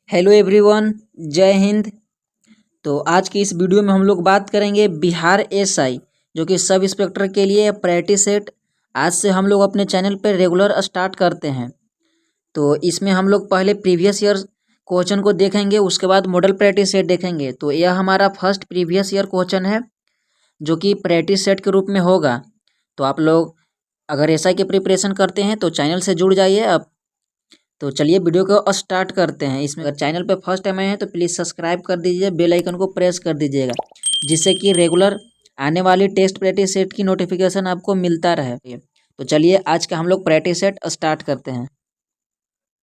Hello everyone, जय हिंद। तो आज की इस वीडियो में हम लोग बात करेंगे बिहार एसआई जो कि सब इंस्पेक्टर के लिए प्रैक्टिस सेट आज से हम लोग अपने चैनल पर रेगुलर स्टार्ट करते हैं। तो इसमें हम लोग पहले प्रीवियस ईयर क्वेश्चन को देखेंगे, उसके बाद मॉडल प्रैक्टिस सेट देखेंगे। तो यह हमारा फर्स्ट प्रीवियस ईयर क्वेश्चन है जो कि प्रैक्टिस सेट के रूप में होगा। तो आप लोग अगर एसआई की प्रिपरेशन करते हैं तो चैनल से जुड़ जाइए अब। तो चलिए वीडियो को स्टार्ट करते हैं। इसमें अगर चैनल पे फर्स्ट टाइम आए हैं तो प्लीज़ सब्सक्राइब कर दीजिए, बेल आइकन को प्रेस कर दीजिएगा जिससे कि रेगुलर आने वाली टेस्ट प्रैक्टिस सेट की नोटिफिकेशन आपको मिलता रहे। तो चलिए आज का हम लोग प्रैक्टिस सेट स्टार्ट करते हैं।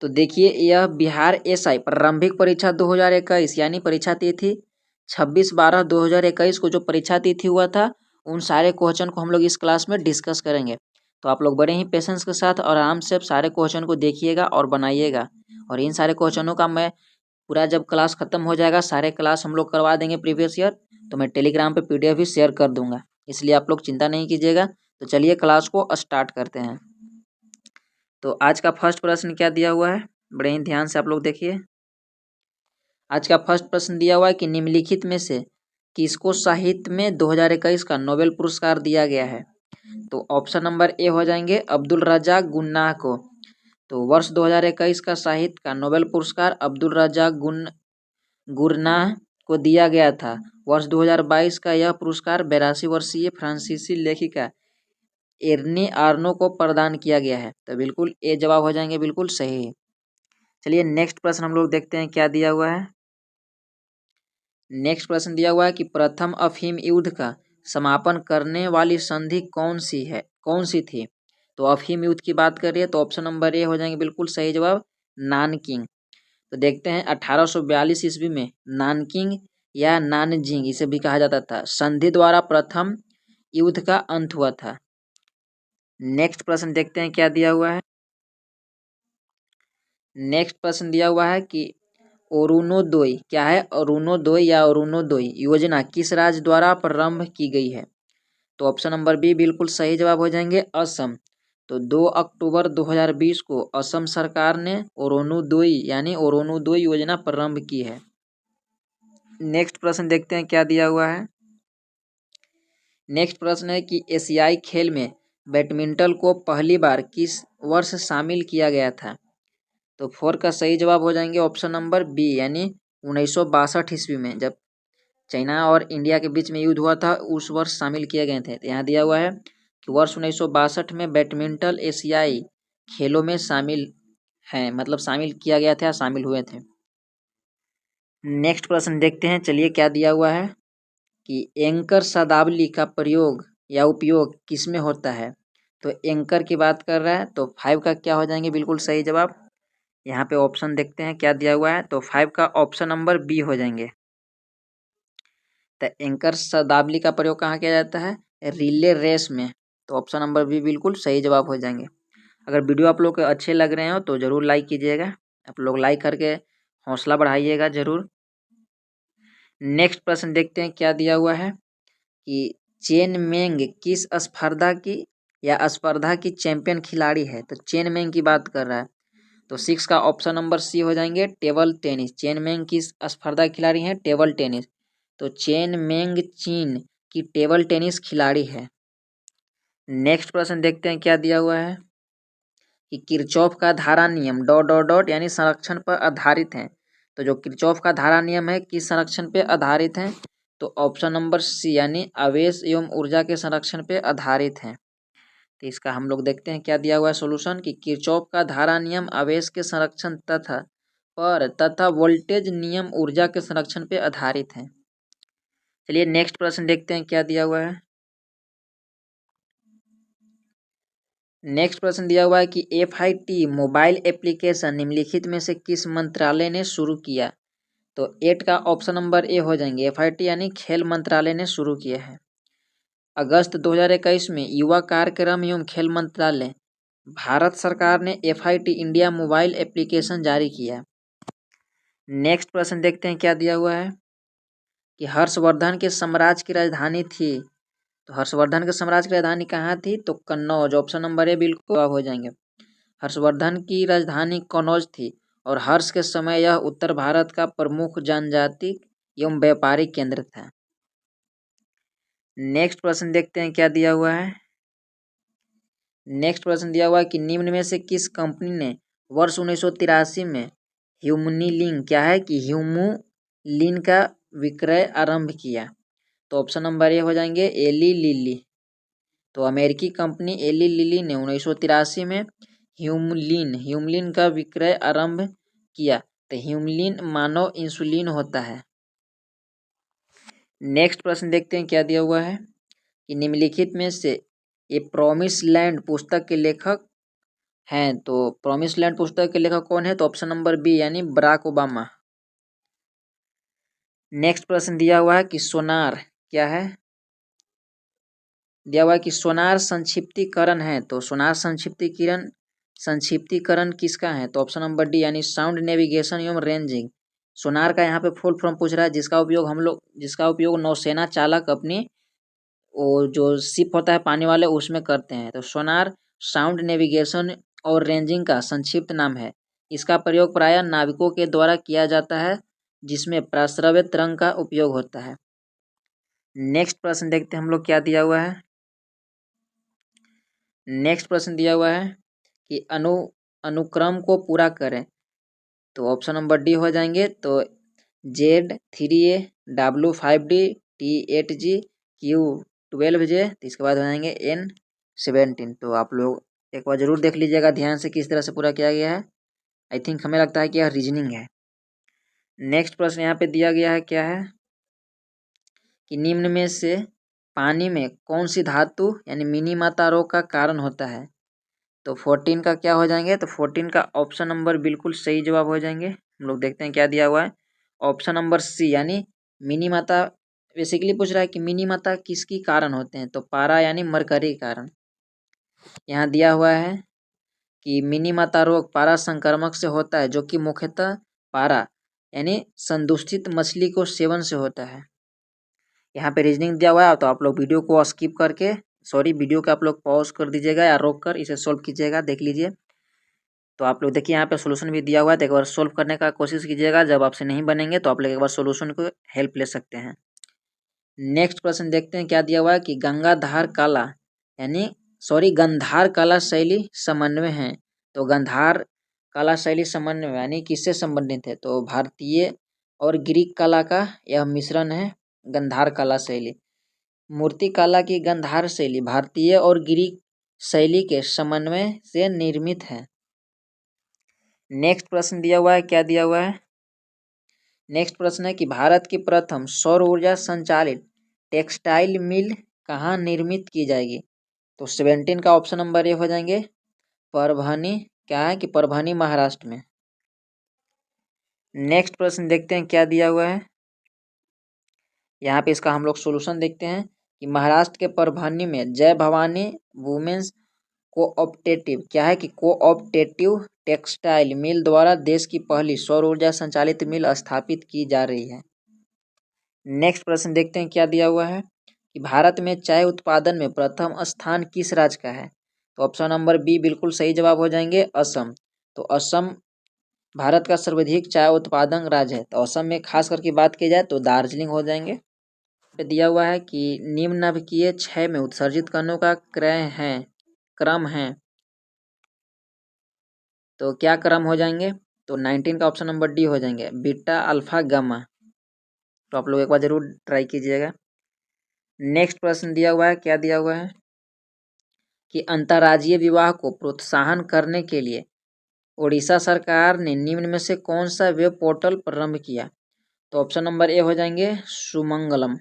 तो देखिए, यह बिहार एसआई प्रारंभिक परीक्षा 2021 यानी परीक्षा तिथि 26/12/2021 को जो परीक्षा तिथि हुआ था उन सारे क्वेश्चन को हम लोग इस क्लास में डिस्कस करेंगे। तो आप लोग बड़े ही पेशेंस के साथ और आराम से सारे क्वेश्चन को देखिएगा और बनाइएगा। और इन सारे क्वेश्चनों का मैं पूरा जब क्लास खत्म हो जाएगा, सारे क्लास हम लोग करवा देंगे प्रीवियस ईयर, तो मैं टेलीग्राम पे पीडीएफ भी शेयर कर दूंगा, इसलिए आप लोग चिंता नहीं कीजिएगा। तो चलिए क्लास को स्टार्ट करते हैं। तो आज का फर्स्ट प्रश्न क्या दिया हुआ है, बड़े ही ध्यान से आप लोग देखिए। आज का फर्स्ट प्रश्न दिया हुआ है कि निम्नलिखित में से किसको साहित्य में 2021 का नोबेल पुरस्कार दिया गया है। तो ऑप्शन नंबर ए हो जाएंगे अब्दुल रज़ाक गुन्नाह को। तो वर्ष 2021 का साहित्य का नोबेल पुरस्कार अब्दुल रज़ाक गुरनाह को दिया गया था। वर्ष 2022 का यह पुरस्कार 82 वर्षीय फ्रांसीसी लेखिका एर्नी आर्नो को प्रदान किया गया है। तो बिल्कुल ए जवाब हो जाएंगे, बिल्कुल सही। चलिए नेक्स्ट प्रश्न हम लोग देखते हैं क्या दिया हुआ है। नेक्स्ट प्रश्न दिया हुआ है कि प्रथम अफीम युद्ध का समापन करने वाली संधि कौन सी थी। तो अफीम युद्ध की बात करिए तो ऑप्शन नंबर ए हो जाएंगे, बिल्कुल सही जवाब, नानकिंग। तो देखते हैं 1842 ईस्वी में नानकिंग या नानजिंग इसे भी कहा जाता था, संधि द्वारा प्रथम युद्ध का अंत हुआ था। नेक्स्ट प्रश्न देखते हैं क्या दिया हुआ है। नेक्स्ट प्रश्न दिया हुआ है कि अरुणोदय क्या है, अरुणोदय या अरुणोदय योजना किस राज्य द्वारा प्रारंभ की गई है। तो ऑप्शन नंबर बी बिल्कुल सही जवाब हो जाएंगे, असम। तो 2 अक्टूबर 2020 को असम सरकार ने अरुणोदय यानी अरुणोदय योजना प्रारंभ की है। नेक्स्ट प्रश्न देखते हैं क्या दिया हुआ है। नेक्स्ट प्रश्न है कि एशियाई खेल में बैडमिंटन को पहली बार किस वर्ष शामिल किया गया था। तो 4 का सही जवाब हो जाएंगे ऑप्शन नंबर बी यानी 1962 ईस्वी में, जब चाइना और इंडिया के बीच में युद्ध हुआ था उस वर्ष शामिल किए गए थे। तो यहाँ दिया हुआ है कि वर्ष 1962 में बैडमिंटन एशियाई खेलों में शामिल हैं, मतलब शामिल किया गया था, शामिल हुए थे। नेक्स्ट प्रश्न देखते हैं, चलिए क्या दिया हुआ है कि एंकर शब्दावली का प्रयोग या उपयोग किसमें होता है। तो एंकर की बात कर रहा है, तो 5 का क्या हो जाएंगे, बिल्कुल सही जवाब। यहाँ पे ऑप्शन देखते हैं क्या दिया हुआ है, तो 5 का ऑप्शन नंबर बी हो जाएंगे। तो एंकर शब्दावली का प्रयोग कहाँ किया जाता है, रिले रेस में। तो ऑप्शन नंबर बी बिल्कुल सही जवाब हो जाएंगे। अगर वीडियो आप लोग को अच्छे लग रहे हो तो ज़रूर लाइक कीजिएगा, आप लोग लाइक करके हौसला बढ़ाइएगा ज़रूर। नेक्स्ट प्रश्न देखते हैं क्या दिया हुआ है कि चेन मेंग किस स्पर्धा की चैंपियन खिलाड़ी है। तो चेन मेंग की बात कर रहा है, तो 6 का ऑप्शन नंबर सी हो जाएंगे, टेबल टेनिस। चेन मेंग किस स्पर्धा खिलाड़ी हैं, टेबल टेनिस। तो चेन मेंग चीन की टेबल टेनिस खिलाड़ी है। नेक्स्ट प्रश्न देखते हैं क्या दिया हुआ है कि किरचॉफ का धारा नियम डॉट डॉट डॉट यानी संरक्षण पर आधारित है। तो जो किरचॉफ का धारा नियम है किस संरक्षण पे आधारित है, तो ऑप्शन नंबर सी यानी आवेश एवं ऊर्जा के संरक्षण पे आधारित है। तो इसका हम लोग देखते हैं क्या दिया हुआ है सॉल्यूशन कि किरचॉफ का धारा नियम आवेश के संरक्षण तथा वोल्टेज नियम ऊर्जा के संरक्षण पे आधारित है। चलिए नेक्स्ट प्रश्न देखते हैं क्या दिया हुआ है। नेक्स्ट प्रश्न दिया हुआ है कि FIT मोबाइल एप्लीकेशन निम्नलिखित में से किस मंत्रालय ने शुरू किया। तो 8 का ऑप्शन नंबर ए हो जाएंगे, FIT यानी खेल मंत्रालय ने शुरू किया है। अगस्त 2021 में युवा कार्यक्रम एवं खेल मंत्रालय भारत सरकार ने FIT इंडिया मोबाइल एप्लीकेशन जारी किया। नेक्स्ट प्रश्न देखते हैं क्या दिया हुआ है कि हर्षवर्धन के साम्राज्य की राजधानी थी। तो हर्षवर्धन के साम्राज्य की राजधानी कहाँ थी, तो कन्नौज। ऑप्शन नंबर ए बिल्कुल हो जाएंगे, हर्षवर्धन की राजधानी कन्नौज थी। और हर्ष के समय यह उत्तर भारत का प्रमुख जनजाति एवं व्यापारिक केंद्र था। नेक्स्ट प्रश्न देखते हैं क्या दिया हुआ है। नेक्स्ट प्रश्न दिया हुआ है कि निम्न में से किस कंपनी ने वर्ष 1983 में ह्यूमनिलिन क्या है कि ह्यूमुलिन का विक्रय आरंभ किया। तो ऑप्शन नंबर ए हो जाएंगे एली लिली। तो अमेरिकी कंपनी एली लिली ने 1983 में ह्यूमलिन का विक्रय आरंभ किया। तो ह्यूमलिन मानव इंसुलिन होता है। नेक्स्ट प्रश्न देखते हैं क्या दिया हुआ है कि निम्नलिखित में से ये प्रॉमिस लैंड पुस्तक के लेखक हैं। तो प्रॉमिस लैंड पुस्तक के लेखक कौन है। तो ऑप्शन नंबर बी यानी बराक ओबामा। नेक्स्ट प्रश्न दिया हुआ है कि सोनार क्या है। दिया हुआ है कि सोनार संक्षिप्तीकरण है। तो सोनार संक्षिप्तीकरण किसका है। तो ऑप्शन नंबर डी यानी साउंड नेविगेशन एवं रेंजिंग। सोनार का यहाँ पे फुल फॉर्म पूछ रहा है, जिसका उपयोग नौसेना चालक अपनी वो जो शिप होता है पानी वाले उसमें करते हैं। तो सोनार साउंड नेविगेशन और रेंजिंग का संक्षिप्त नाम है। इसका प्रयोग प्रायः नाविकों के द्वारा किया जाता है जिसमें प्राश्रव्य तरंग का उपयोग होता है। नेक्स्ट प्रश्न देखते हैं हम लोग क्या दिया हुआ है। नेक्स्ट प्रश्न दिया हुआ है कि अनुक्रम को पूरा करें। तो ऑप्शन नंबर डी हो जाएंगे। तो Z3A W5D T8G Q12J। तो इसके बाद हो जाएंगे N17। तो आप लोग एक बार जरूर देख लीजिएगा ध्यान से किस तरह से पूरा किया गया है। आई थिंक हमें लगता है कि यह रीजनिंग है। नेक्स्ट प्रश्न यहाँ पे दिया गया है क्या है कि निम्न में से पानी में कौन सी धातु यानी मिनीमाता रोग का कारण होता है। तो 14 का क्या हो जाएंगे। तो 14 का ऑप्शन नंबर बिल्कुल सही जवाब हो जाएंगे। हम लोग देखते हैं क्या दिया हुआ है। ऑप्शन नंबर सी यानी मिनीमाता बेसिकली पूछ रहा है कि मिनीमाता किसकी कारण होते हैं। तो पारा यानी मरकरी के कारण। यहाँ दिया हुआ है कि मिनीमाता रोग पारा संक्रमक से होता है जो कि मुख्यतः पारा यानी संदूषित मछली को सेवन से होता है। यहाँ पे रीजनिंग दिया हुआ है तो आप लोग वीडियो को स्किप करके वीडियो को आप लोग पॉज कर दीजिएगा या रोक कर इसे सोल्व कीजिएगा, देख लीजिए। तो आप लोग देखिए यहाँ पे सोल्यूशन भी दिया हुआ है तो एक बार सोल्व करने का कोशिश कीजिएगा। जब आपसे नहीं बनेंगे तो आप लोग एक बार सोल्यूशन को हेल्प ले सकते हैं। नेक्स्ट प्रश्न देखते हैं क्या दिया हुआ है कि गंगाधार कला शैली समन्वय है। तो गंधार कला शैली समन्वय यानी किससे संबंधित है। तो भारतीय और ग्रीक कला का यह मिश्रण है गंधार कला शैली। मूर्ति कला की गंधार शैली भारतीय और ग्रीक शैली के समन्वय से निर्मित है। नेक्स्ट प्रश्न दिया हुआ है क्या दिया हुआ है। नेक्स्ट प्रश्न है कि भारत की प्रथम सौर ऊर्जा संचालित टेक्सटाइल मिल कहाँ निर्मित की जाएगी। तो 17 का ऑप्शन नंबर ए हो जाएंगे परभनी। क्या है कि परभनी महाराष्ट्र में। नेक्स्ट प्रश्न देखते हैं क्या दिया हुआ है। यहाँ पे इसका हम लोग सोल्यूशन देखते हैं कि महाराष्ट्र के परभनी में जय भवानी वुमेन्स कोऑपरेटिव क्या है कि कोऑपरेटिव टेक्सटाइल मिल द्वारा देश की पहली सौर ऊर्जा संचालित मिल स्थापित की जा रही है। नेक्स्ट प्रश्न देखते हैं क्या दिया हुआ है कि भारत में चाय उत्पादन में प्रथम स्थान किस राज्य का है। तो ऑप्शन नंबर बी बिल्कुल सही जवाब हो जाएंगे असम। तो असम भारत का सर्वाधिक चाय उत्पादन राज्य है। तो असम में खास करके बात की जाए तो दार्जिलिंग हो जाएंगे। दिया हुआ है कि निम्न नाभिकीय क्षय में उत्सर्जित कणों का क्रम है। तो क्या क्रम हो जाएंगे। तो 19 का ऑप्शन नंबर डी हो जाएंगे बीटा अल्फा गामा। तो आप लोग एक बार जरूर ट्राई कीजिएगा। नेक्स्ट प्रश्न दिया हुआ है क्या दिया हुआ है कि अंतर्राज्यीय विवाह को प्रोत्साहन करने के लिए उड़ीसा सरकार ने निम्न में से कौन सा वेब पोर्टल प्रारंभ किया। तो ऑप्शन नंबर ए हो जाएंगे सुमंगलम।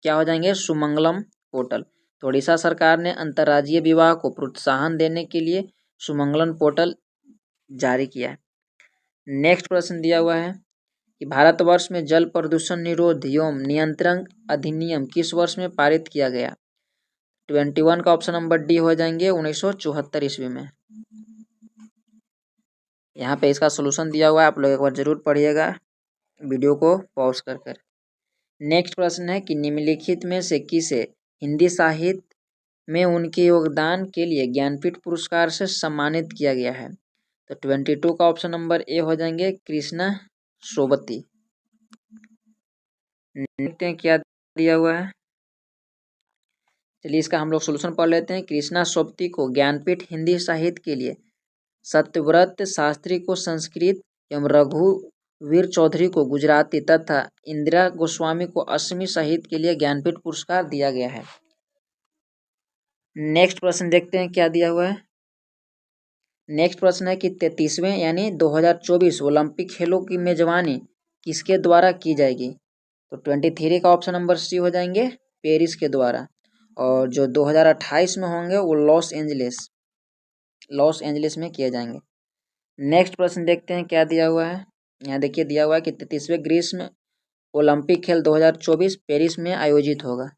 क्या हो जाएंगे सुमंगलम पोर्टल। तो उड़ीसा सरकार ने अंतर्राज्यीय विवाह को प्रोत्साहन देने के लिए सुमंगलम पोर्टल जारी किया है। नेक्स्ट प्रश्न दिया हुआ है कि भारतवर्ष में जल प्रदूषण निरोध एवं नियंत्रण अधिनियम किस वर्ष में पारित किया गया। 21 का ऑप्शन नंबर डी हो जाएंगे 1974 ईस्वी में। यहाँ पे इसका सोल्यूशन दिया हुआ है, आप लोग एक बार जरूर पढ़िएगा वीडियो को पॉज कर। नेक्स्ट प्रश्न है कि निम्नलिखित में से किसे हिंदी साहित्य में उनके योगदान के लिए ज्ञानपीठ पुरस्कार से सम्मानित किया गया है। तो 22 का ऑप्शन नंबर ए हो जाएंगे कृष्णा सोबती। देखते हैं क्या दिया हुआ है। चलिए इसका हम लोग सोल्यूशन पढ़ लेते हैं। कृष्णा सोबती को ज्ञानपीठ हिंदी साहित्य के लिए, सत्यव्रत शास्त्री को संस्कृत एवं रघुवीर चौधरी को गुजराती तथा इंदिरा गोस्वामी को असमी साहित्य के लिए ज्ञानपीठ पुरस्कार दिया गया है। नेक्स्ट प्रश्न देखते हैं क्या दिया हुआ है। नेक्स्ट प्रश्न है कि 33वें यानी 2024 ओलंपिक खेलों की मेजबानी किसके द्वारा की जाएगी। तो 23 का ऑप्शन नंबर सी हो जाएंगे पेरिस के द्वारा, और जो 2028 में होंगे वो लॉस एंजलिस में किए जाएंगे। नेक्स्ट प्रश्न देखते हैं क्या दिया हुआ है। यहाँ देखिए दिया हुआ है कि 33वें ग्रीष्म ओलंपिक खेल 2024 पेरिस में आयोजित होगा।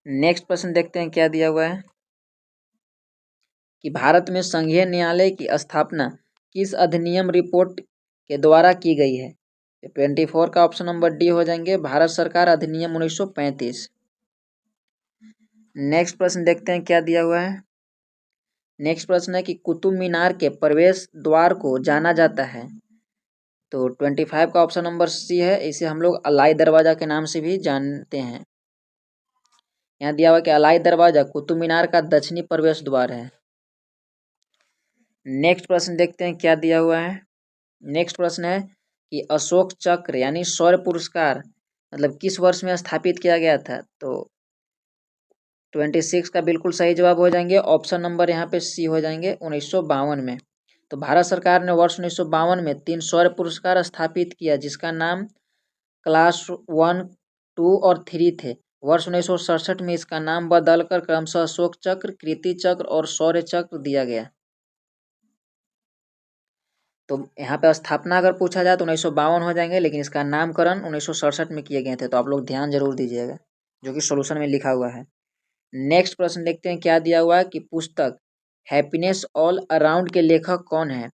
नेक्स्ट प्रश्न देखते हैं क्या दिया हुआ है कि भारत में संघीय न्यायालय की स्थापना किस अधिनियम रिपोर्ट के द्वारा की गई है। 24 का ऑप्शन नंबर डी हो जाएंगे भारत सरकार अधिनियम 1935। नेक्स्ट प्रश्न देखते हैं क्या दिया हुआ है। नेक्स्ट प्रश्न है कि कुतुब मीनार के प्रवेश द्वार को जाना जाता है। तो 25 का ऑप्शन नंबर सी है, इसे हम लोग अलाई दरवाजा के नाम से भी जानते हैं। यहाँ दिया हुआ कि अलाई दरवाजा कुतुब मीनार का दक्षिणी प्रवेश द्वार है। नेक्स्ट प्रश्न देखते हैं क्या दिया हुआ है। नेक्स्ट प्रश्न है कि अशोक चक्र यानी शौर्य पुरस्कार मतलब किस वर्ष में स्थापित किया गया था। तो 26 का बिल्कुल सही जवाब हो जाएंगे ऑप्शन नंबर यहाँ पे सी हो जाएंगे 1952 में। तो भारत सरकार ने वर्ष 1952 में 3 शौर्य पुरस्कार स्थापित किया जिसका नाम क्लास 1, 2 और 3 थे। वर्ष 1967 में इसका नाम बदलकर क्रमशः अशोक चक्र, कीर्ति चक्र और शौर्य चक्र दिया गया। तो यहाँ पे स्थापना अगर पूछा जाए तो 1952 हो जाएंगे, लेकिन इसका नामकरण 1967 में किए गए थे। तो आप लोग ध्यान जरूर दीजिएगा, जो कि सोल्यूशन में लिखा हुआ है। नेक्स्ट प्रश्न देखते हैं क्या दिया हुआ है कि पुस्तक हैप्पीनेस ऑल अराउंड के लेखक कौन है।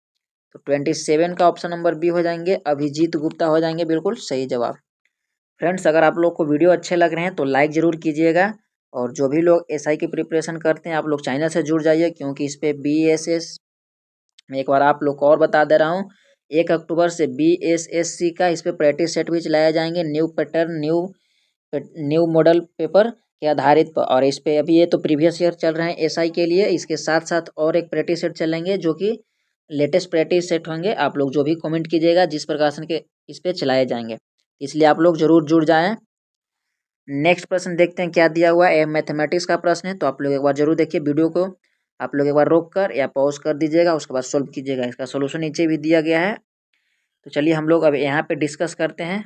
तो 27 का ऑप्शन नंबर बी हो जाएंगे अभिजीत गुप्ता हो जाएंगे बिल्कुल सही जवाब। फ्रेंड्स, अगर आप लोग को वीडियो अच्छे लग रहे हैं तो लाइक ज़रूर कीजिएगा, और जो भी लोग एसआई की प्रिपरेशन करते हैं आप लोग चैनल से जुड़ जाइए, क्योंकि इस पर BSS मैं एक बार आप लोग को और बता दे रहा हूँ, 1 अक्टूबर से BSSC का इस पर प्रैक्टिस सेट भी चलाए जाएंगे new pattern new model paper के आधारित पर। और इस पे अभी ये तो प्रीवियस ईयर चल रहे हैं एसआई के लिए, इसके साथ साथ और एक प्रैक्टिस सेट चलेंगे जो कि लेटेस्ट प्रैक्टिस सेट होंगे। आप लोग जो भी कमेंट कीजिएगा जिस प्रकाशन के इस पे चलाए जाएंगे, इसलिए आप लोग जरूर जुड़ जाएं। नेक्स्ट प्रश्न देखते हैं क्या दिया हुआ है। मैथमेटिक्स का प्रश्न है, तो आप लोग एक बार जरूर देखिए वीडियो को, आप लोग एक बार रोक कर या पॉज कर दीजिएगा, उसके बाद सोल्व कीजिएगा। इसका सोल्यूशन नीचे भी दिया गया है। तो चलिए हम लोग अब यहाँ पे डिस्कस करते हैं।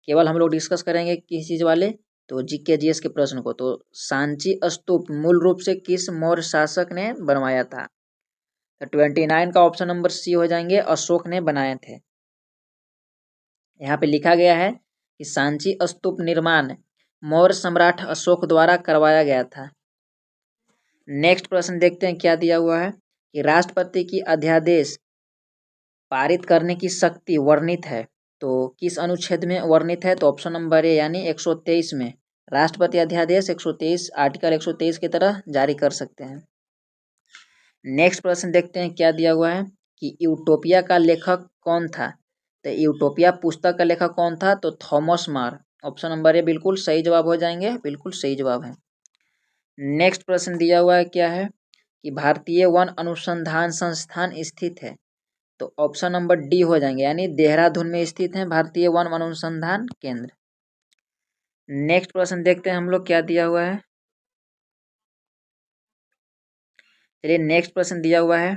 केवल हम लोग डिस्कस करेंगे किस चीज़ वाले, तो जीके जीएस के प्रश्न को। तो सांची स्तूप मूल रूप से किस मौर्य शासक ने बनवाया था। तो 29 का ऑप्शन नंबर सी हो जाएंगे अशोक ने बनाए थे। यहाँ पे लिखा गया है कि सांची स्तूप निर्माण मौर्य सम्राट अशोक द्वारा करवाया गया था। नेक्स्ट प्रश्न देखते हैं क्या दिया हुआ है कि राष्ट्रपति की अध्यादेश पारित करने की शक्ति वर्णित है। तो किस अनुच्छेद में वर्णित है। तो ऑप्शन नंबर ए यानी 123 में राष्ट्रपति अध्यादेश 123 आर्टिकल 123 की तरह जारी कर सकते हैं। नेक्स्ट प्रश्न देखते हैं क्या दिया हुआ है कि यूटोपिया का लेखक कौन था। तो यूटोपिया पुस्तक का लेखक कौन था। तो थॉमस मार, ऑप्शन नंबर ए बिल्कुल सही जवाब हो जाएंगे, बिल्कुल सही जवाब है। नेक्स्ट प्रश्न दिया हुआ है क्या है कि भारतीय वन अनुसंधान संस्थान स्थित है। तो ऑप्शन नंबर डी हो जाएंगे यानी देहरादून में स्थित है भारतीय वन अनुसंधान केंद्र। नेक्स्ट प्रश्न देखते हैं हम लोग क्या दिया हुआ है। चलिए नेक्स्ट प्रश्न दिया हुआ है।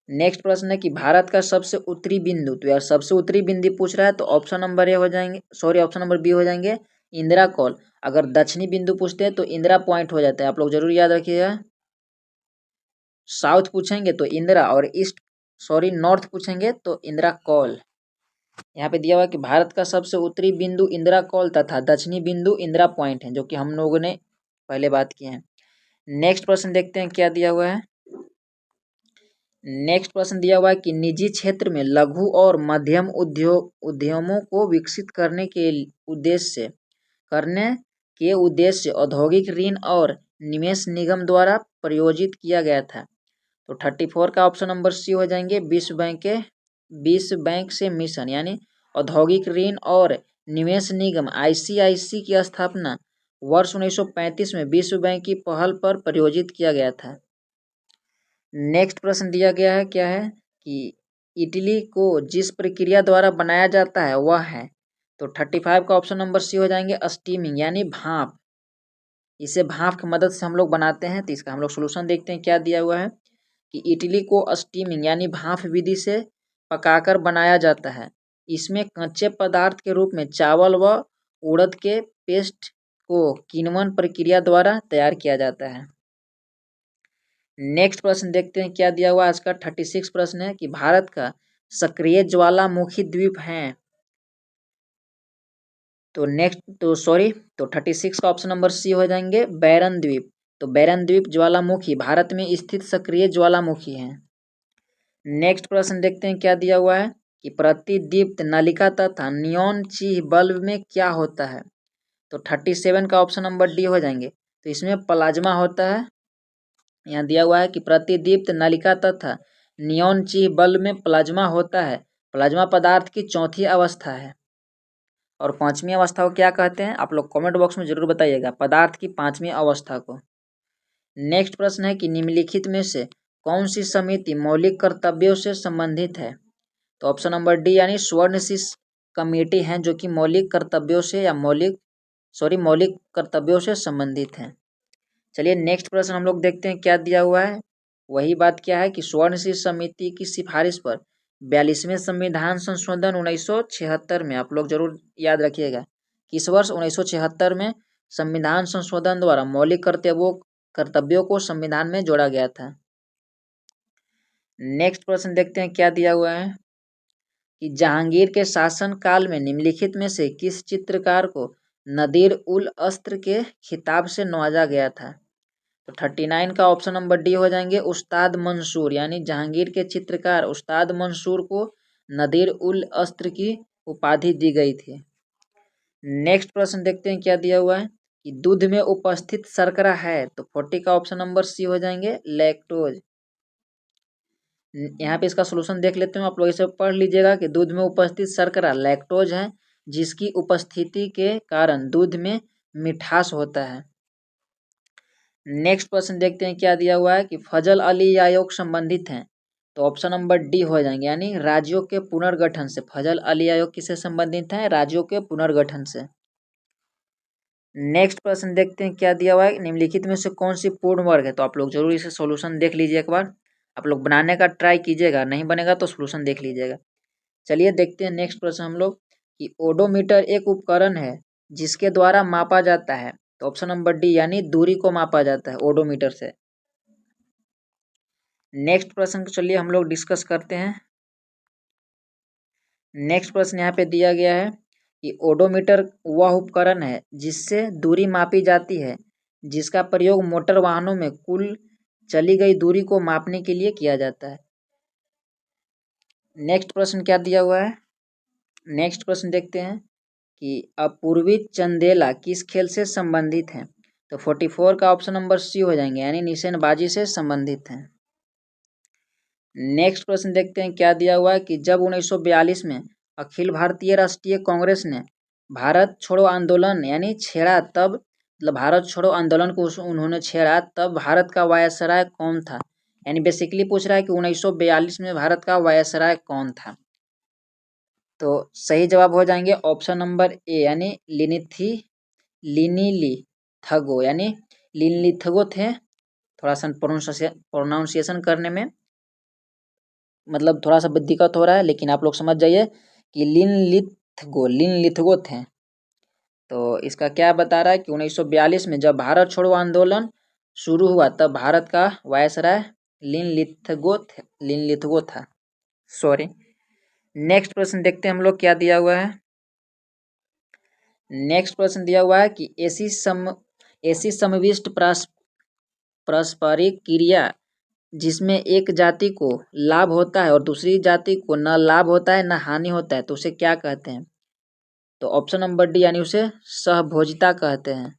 नेक्स्ट प्रश्न है कि भारत का सबसे उत्तरी बिंदु, तो यार सबसे उत्तरी बिंदु पूछ रहा है तो ऑप्शन नंबर ए हो जाएंगे, सॉरी ऑप्शन नंबर बी हो जाएंगे इंदिरा कॉल। अगर दक्षिणी बिंदु पूछते हैं तो इंदिरा पॉइंट हो जाता है, आप लोग जरूर याद रखिएगा। साउथ पूछेंगे तो इंदिरा, और नॉर्थ पूछेंगे तो इंदिरा कॉल। यहाँ पे दिया हुआ है कि भारत का सबसे उत्तरी बिंदु इंदिरा कॉल तथा दक्षिणी बिंदु इंदिरा पॉइंट है, जो कि हम लोगों ने पहले बात की है। नेक्स्ट प्रश्न देखते हैं क्या दिया हुआ है। नेक्स्ट प्रश्न दिया हुआ है कि निजी क्षेत्र में लघु और मध्यम उद्यमों को विकसित करने के उद्देश्य औद्योगिक ऋण और निवेश निगम द्वारा प्रायोजित किया गया था। तो 34 का ऑप्शन नंबर सी हो जाएंगे विश्व बैंक से मिशन यानी औद्योगिक ऋण और निवेश निगम आईसीआईसी की स्थापना वर्ष 1935 में विश्व बैंक की पहल पर प्रायोजित किया गया था। नेक्स्ट प्रश्न दिया गया है, क्या है कि इडली को जिस प्रक्रिया द्वारा बनाया जाता है वह है, तो 35 का ऑप्शन नंबर सी हो जाएंगे स्टीमिंग यानी भाप। इसे भाप की मदद से हम लोग बनाते हैं। तो इसका हम लोग सोल्यूशन देखते हैं क्या दिया हुआ है कि इडली को स्टीमिंग यानी भाप विधि से पकाकर बनाया जाता है। इसमें कच्चे पदार्थ के रूप में चावल व उड़द के पेस्ट को किण्वन प्रक्रिया द्वारा तैयार किया जाता है। नेक्स्ट प्रश्न देखते हैं क्या दिया हुआ। आज का 36 प्रश्न है कि भारत का सक्रिय ज्वालामुखी द्वीप है। तो 36 का ऑप्शन नंबर सी हो जाएंगे बैरन द्वीप। तो बैरन द्वीप ज्वालामुखी भारत में स्थित सक्रिय ज्वालामुखी है। नेक्स्ट प्रश्न देखते हैं क्या दिया हुआ है कि प्रतिदीप्त नलिका तथा नियॉन चीह बल्ब में क्या होता है। तो 37 का ऑप्शन नंबर डी हो जाएंगे। तो इसमें प्लाज्मा होता है। यहाँ दिया हुआ है कि प्रतिदीप्त नलिका तथा नियॉन चीह बल्ब में प्लाज्मा होता है। प्लाज्मा पदार्थ की चौथी अवस्था है। और पांचवी अवस्था को क्या कहते हैं आप लोग कमेंट बॉक्स में जरूर बताइएगा, पदार्थ की पांचवी अवस्था को। नेक्स्ट प्रश्न है कि निम्नलिखित में से कौन सी समिति मौलिक कर्तव्यों से संबंधित है। तो ऑप्शन नंबर डी यानी स्वर्णशिष्य कमेटी है जो कि मौलिक कर्तव्यों से संबंधित है। चलिए नेक्स्ट प्रश्न हम लोग देखते हैं क्या दिया हुआ है। वही बात क्या है कि स्वर्णशिष्य समिति की सिफारिश पर 42वें संविधान संशोधन 1976 में, आप लोग जरूर याद रखिएगा किस वर्ष 1976 में संविधान संशोधन द्वारा मौलिक कर्तव्यों को संविधान में जोड़ा गया था। नेक्स्ट प्रश्न देखते हैं क्या दिया हुआ है कि जहांगीर के शासन काल में निम्नलिखित में से किस चित्रकार को नदीर उल अस्त्र के खिताब से नवाजा गया था। तो 39 का ऑप्शन नंबर डी हो जाएंगे उस्ताद मंसूर यानी जहांगीर के चित्रकार उस्ताद मंसूर को नदीर उल अस्त्र की उपाधि दी गई थी। नेक्स्ट प्रश्न देखते हैं क्या दिया हुआ है कि दूध में उपस्थित शर्करा है। तो 40 का ऑप्शन नंबर सी हो जाएंगे लैक्टोज। यहाँ पे इसका सोल्यूशन देख लेते हैं, आप लोग इसे पढ़ लीजिएगा कि दूध में उपस्थित शर्करा लैक्टोज है जिसकी उपस्थिति के कारण दूध में मिठास होता है। नेक्स्ट प्रश्न देखते हैं क्या दिया हुआ है कि फजल अली आयोग संबंधित हैं। तो ऑप्शन नंबर डी हो जाएंगे यानी राज्यों के पुनर्गठन से। फजल अली आयोग किससे संबंधित है, राज्यों के पुनर्गठन से। नेक्स्ट प्रश्न देखते हैं क्या दिया हुआ है निम्नलिखित में से कौन सी पूर्ण वर्ग है। तो आप लोग जरूर इसे सोल्यूशन देख लीजिए, एक बार आप लोग बनाने का ट्राई कीजिएगा, नहीं बनेगा तो सोल्यूशन देख लीजिएगा। चलिए देखते हैं नेक्स्ट प्रश्न हम लोग कि ओडोमीटर एक उपकरण है जिसके द्वारा मापा जाता है। तो ऑप्शन नंबर डी यानी दूरी को मापा जाता है ओडोमीटर से। नेक्स्ट प्रश्न चलिए हम लोग डिस्कस करते हैं। नेक्स्ट प्रश्न यहाँ पे दिया गया है कि ओडोमीटर वह उपकरण है जिससे दूरी मापी जाती है जिसका प्रयोग मोटर वाहनों में कुल चली गई दूरी को मापने के लिए किया जाता है। नेक्स्ट प्रश्न क्या दिया हुआ है। नेक्स्ट प्रश्न देखते हैं कि अपूर्वी चंदेला किस खेल से संबंधित है। तो 44 का ऑप्शन नंबर सी हो जाएंगे यानी निशानेबाजी से संबंधित है। नेक्स्ट प्रश्न देखते हैं क्या दिया हुआ है कि जब 1942 में अखिल भारतीय राष्ट्रीय कांग्रेस ने भारत छोड़ो आंदोलन यानी छेड़ा, तब मतलब भारत छोड़ो आंदोलन को उन्होंने छेड़ा, तब भारत का वायसराय कौन था। यानी बेसिकली पूछ रहा है कि 1942 में भारत का वायसराय कौन था। तो सही जवाब हो जाएंगे ऑप्शन नंबर ए यानी लिनिलिथगो यानी लिनलिथगो थे। थोड़ा सा प्रोनाउंसिएशन करने में मतलब थोड़ा सा दिक्कत हो रहा है, लेकिन आप लोग समझ जाइए कि लिनलिथगो थे। तो इसका क्या बता रहा है कि 1942 में जब भारत छोड़ो आंदोलन शुरू हुआ तब भारत का वायसराय लिनलिथगो था। सॉरी। नेक्स्ट प्रश्न देखते हैं हम लोग क्या दिया हुआ है। नेक्स्ट प्रश्न दिया हुआ है कि ऐसी समविष्ट पारस्परिक क्रिया जिसमें एक जाति को लाभ होता है और दूसरी जाति को न लाभ होता है न हानि होता है, तो उसे क्या कहते हैं। तो ऑप्शन नंबर डी यानी उसे सहभोजिता कहते हैं।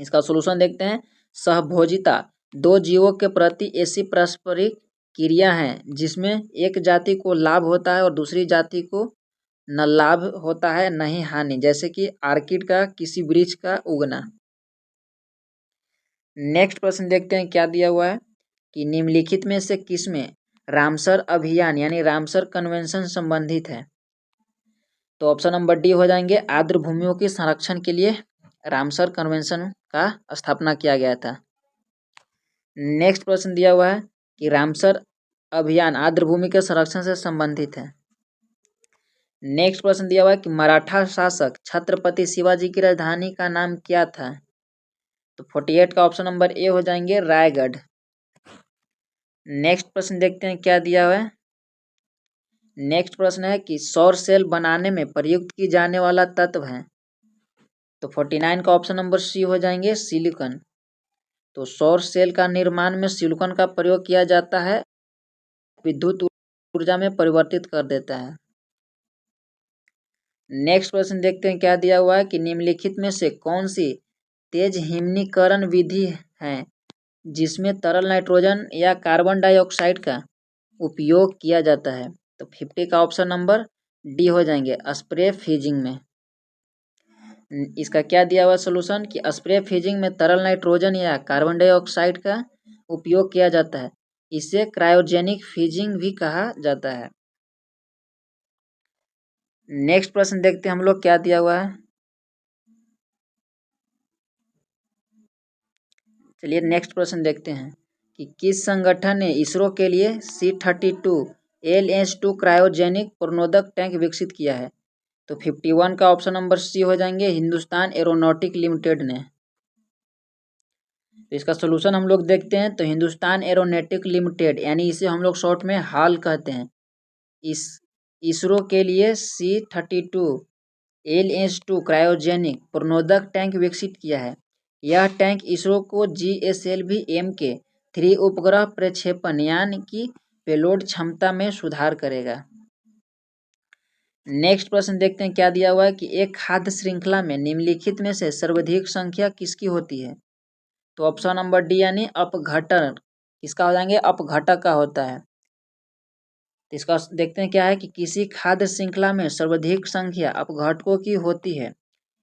इसका सोल्यूशन देखते हैं। सहभोजिता दो जीवों के प्रति ऐसी पारस्परिक क्रिया है जिसमें एक जाति को लाभ होता है और दूसरी जाति को न लाभ होता है न ही हानि, जैसे कि आर्किड का किसी वृक्ष का उगना। नेक्स्ट प्रश्न देखते हैं क्या दिया हुआ है कि निम्नलिखित में से किसमें रामसर अभियान यानी रामसर कन्वेंशन संबंधित है। तो ऑप्शन नंबर डी हो जाएंगे, आर्द्र भूमियों के संरक्षण के लिए रामसर कन्वेंशन का स्थापना किया गया था। नेक्स्ट प्रश्न दिया हुआ है कि रामसर अभियान आर्द्र भूमि के संरक्षण से संबंधित है। नेक्स्ट प्रश्न दिया हुआ है कि मराठा शासक छत्रपति शिवाजी की राजधानी का नाम क्या था। तो 48 का ऑप्शन नंबर ए हो जाएंगे, रायगढ़। नेक्स्ट प्रश्न देखते हैं क्या दिया हुआ है। नेक्स्ट प्रश्न है कि सौर सेल बनाने में प्रयुक्त की जाने वाला तत्व है। तो 49 का ऑप्शन नंबर सी हो जाएंगे, सिलिकॉन। तो सौर सेल का निर्माण में सिलिकॉन का प्रयोग किया जाता है, विद्युत ऊर्जा में परिवर्तित कर देता है। नेक्स्ट प्रश्न देखते हैं क्या दिया हुआ है कि निम्नलिखित में से कौन सी तेज हिमनीकरण विधि है जिसमें तरल नाइट्रोजन या कार्बन डाइऑक्साइड का उपयोग किया जाता है। तो 50 का ऑप्शन नंबर डी हो जाएंगे, स्प्रे फ्रीजिंग में। इसका क्या दिया हुआ सोल्यूशन कि स्प्रे फ्रीजिंग में तरल नाइट्रोजन या कार्बन डाइऑक्साइड का उपयोग किया जाता है, इसे क्रायोजेनिक फ्रीजिंग भी कहा जाता है। नेक्स्ट प्रश्न देखते हैं हम लोग क्या दिया हुआ है। चलिए नेक्स्ट प्रश्न देखते हैं कि किस संगठन ने इसरो के लिए C-32 LH-2 क्रायोजेनिक प्रणोदक टैंक विकसित किया है। तो 51 का ऑप्शन नंबर सी हो जाएंगे, हिंदुस्तान एरोनॉटिक लिमिटेड ने। तो इसका सोल्यूशन हम लोग देखते हैं। तो हिंदुस्तान एरोनॉटिक लिमिटेड यानी इसे हम लोग शॉर्ट में हाल कहते हैं, इस इसरो के लिए C-32 LH-2 क्रायोजेनिक प्रणोदक टैंक विकसित किया है। यह टैंक इसरो को GSLV-M के 3 उपग्रह प्रक्षेपण यानी कि पेलोड क्षमता में सुधार करेगा। नेक्स्ट प्रश्न देखते हैं क्या दिया हुआ है कि एक खाद्य श्रृंखला में निम्नलिखित में से सर्वाधिक संख्या किसकी होती है। तो ऑप्शन नंबर डी यानी अपघटन किसका हो जाएंगे, अपघटक का होता है। तो इसका देखते हैं क्या है कि किसी खाद्य श्रृंखला में सर्वाधिक संख्या अपघटकों की होती है।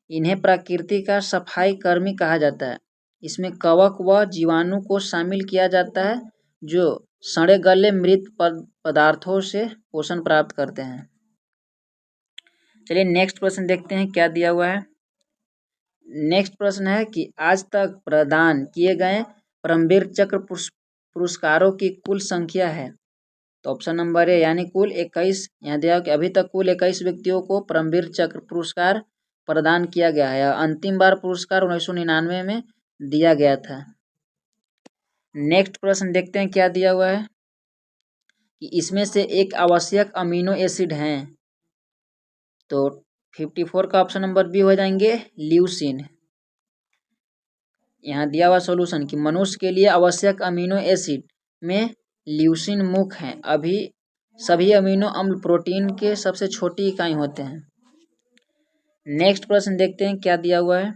इन्हें प्रकृति का सफाई कर्मी कहा जाता है। इसमें कवक व जीवाणु को शामिल किया जाता है जो सड़े गले मृत पदार्थों से पोषण प्राप्त करते हैं। चलिए नेक्स्ट प्रश्न देखते हैं क्या दिया हुआ है। नेक्स्ट प्रश्न है कि आज तक प्रदान किए गए परमवीर चक्र पुरस्कारों की कुल संख्या है। तो ऑप्शन नंबर ए यानी कुल 21। यहाँ दिया कि अभी तक कुल 21 व्यक्तियों को परमवीर चक्र पुरस्कार प्रदान किया गया है। अंतिम बार पुरस्कार 1999 में दिया गया था। नेक्स्ट प्रश्न देखते हैं क्या दिया हुआ है कि इसमें से एक आवश्यक अमीनो एसिड है। तो 54 का ऑप्शन नंबर बी हो जाएंगे, ल्यूसीन। यहाँ दिया हुआ सॉल्यूशन कि मनुष्य के लिए आवश्यक अमीनो एसिड में ल्यूसीन मुख्य है। अभी सभी अमीनो अम्ल प्रोटीन के सबसे छोटी इकाई होते हैं। नेक्स्ट प्रश्न देखते हैं क्या दिया हुआ है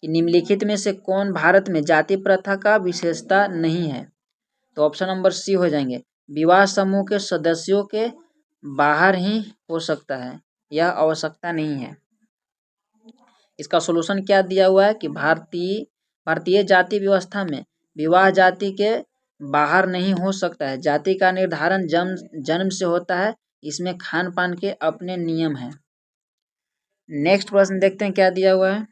कि निम्नलिखित में से कौन भारत में जाति प्रथा का विशेषता नहीं है। तो ऑप्शन नंबर सी हो जाएंगे, विवाह समूह के सदस्यों के बाहर ही हो सकता है, यह आवश्यकता नहीं है। इसका सॉल्यूशन क्या दिया हुआ है कि भारतीय जाति व्यवस्था में विवाह जाति के बाहर नहीं हो सकता है। जाति का निर्धारण जन्म से होता है, इसमें खान पान के अपने नियम हैं। नेक्स्ट प्रश्न देखते हैं क्या दिया हुआ है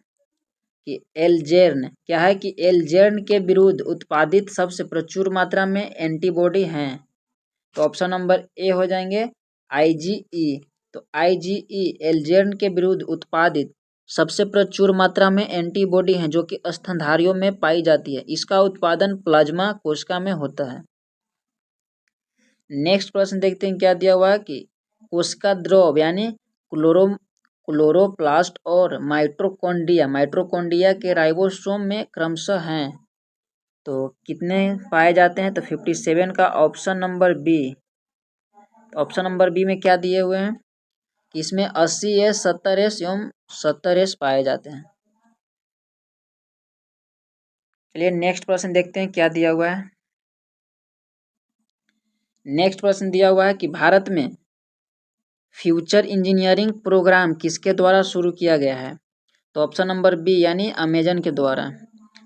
कि एल्जेर्न क्या है कि एल्जेर्न के विरुद्ध उत्पादित सबसे प्रचुर मात्रा में एंटीबॉडी हैं। तो ऑप्शन नंबर ए हो जाएंगे, IgE। तो IgE एल्जेर्न के विरुद्ध उत्पादित सबसे प्रचुर मात्रा में एंटीबॉडी हैं जो कि स्तनधारियों में पाई जाती है। इसका उत्पादन प्लाज्मा कोशिका में होता है। नेक्स्ट प्रश्न देखते हैं क्या दिया हुआ है कि कोशिका द्रव यानी क्लोरोप्लास्ट और माइटोकॉन्ड्रिया के राइबोसोम में क्रमशः हैं। तो कितने पाए जाते हैं। तो 57 का option number B. Option number B में क्या दिए हुए हैं कि इसमें 80S 70S एवं 70S पाए जाते हैं। चलिए नेक्स्ट प्रश्न देखते हैं क्या दिया हुआ है। नेक्स्ट प्रश्न दिया हुआ है कि भारत में फ्यूचर इंजीनियरिंग प्रोग्राम किसके द्वारा शुरू किया गया है। तो ऑप्शन नंबर बी यानी अमेजन के द्वारा।